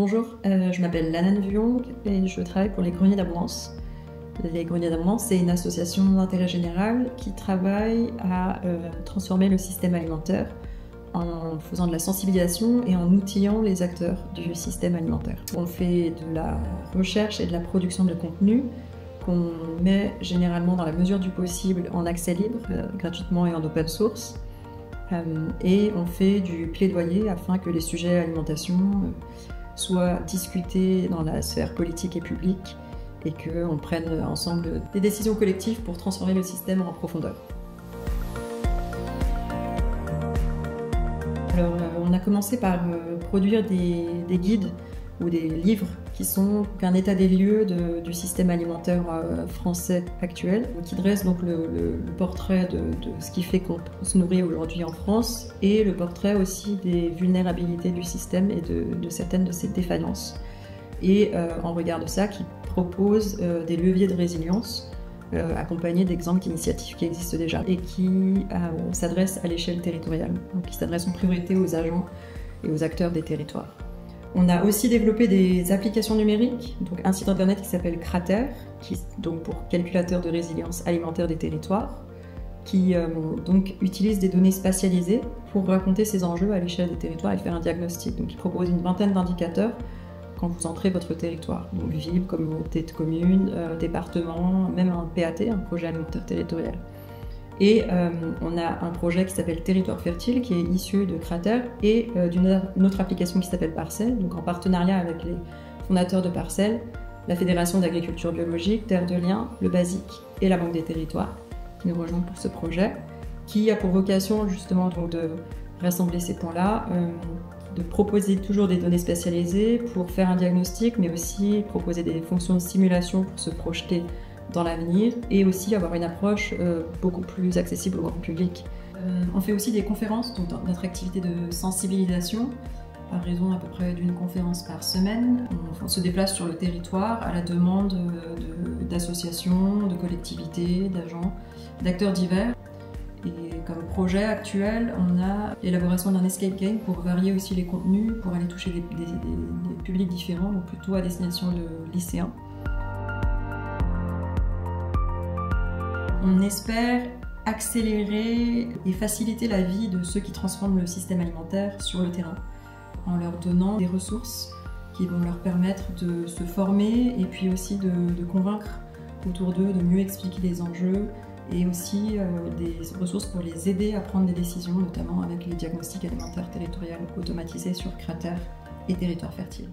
Bonjour, je m'appelle Lanane Vuong et je travaille pour les Greniers d'Abondance. Les Greniers d'Abondance, c'est une association d'intérêt général qui travaille à transformer le système alimentaire en faisant de la sensibilisation et en outillant les acteurs du système alimentaire. On fait de la recherche et de la production de contenu qu'on met généralement dans la mesure du possible en accès libre, gratuitement et en open source. Et on fait du plaidoyer afin que les sujets alimentation soient discutés dans la sphère politique et publique et qu'on prenne ensemble des décisions collectives pour transformer le système en profondeur. Alors, on a commencé par produire des guides ou des livres qui sont un état des lieux du système alimentaire français actuel, qui dresse donc le portrait de ce qui fait qu'on se nourrit aujourd'hui en France et le portrait aussi des vulnérabilités du système et de certaines de ses défaillances. Et en regard de ça, qui propose des leviers de résilience accompagnés d'exemples d'initiatives qui existent déjà et qui s'adressent à l'échelle territoriale, donc qui s'adressent en priorité aux agents et aux acteurs des territoires. On a aussi développé des applications numériques, donc un site internet qui s'appelle Cratère, donc pour calculateur de résilience alimentaire des territoires, qui donc utilise des données spatialisées pour raconter ces enjeux à l'échelle des territoires et faire un diagnostic. Donc il propose une vingtaine d'indicateurs quand vous entrez votre territoire, donc ville, communauté de communes, département, même un PAT, un projet alimentaire territorial. Et on a un projet qui s'appelle Territoire Fertile, qui est issu de Cratère et d'une autre application qui s'appelle Parcelle, donc en partenariat avec les fondateurs de Parcelle, la Fédération d'agriculture biologique, Terre de Liens, le Basique et la Banque des territoires, qui nous rejoignent pour ce projet, qui a pour vocation justement donc, de rassembler ces points-là, de proposer toujours des données spécialisées pour faire un diagnostic, mais aussi proposer des fonctions de simulation pour se projeter dans l'avenir et aussi avoir une approche beaucoup plus accessible au grand public. On fait aussi des conférences, donc notre activité de sensibilisation, par raison à peu près d'une conférence par semaine. On se déplace sur le territoire à la demande d'associations, de collectivités, d'agents, d'acteurs divers. Et comme projet actuel, on a l'élaboration d'un escape game pour varier aussi les contenus, pour aller toucher des publics différents, donc plutôt à destination de lycéens. On espère accélérer et faciliter la vie de ceux qui transforment le système alimentaire sur le terrain, en leur donnant des ressources qui vont leur permettre de se former et puis aussi de convaincre autour d'eux, de mieux expliquer les enjeux et aussi des ressources pour les aider à prendre des décisions, notamment avec les diagnostics alimentaires territoriaux automatisés sur Cratère et Territoire Fertile.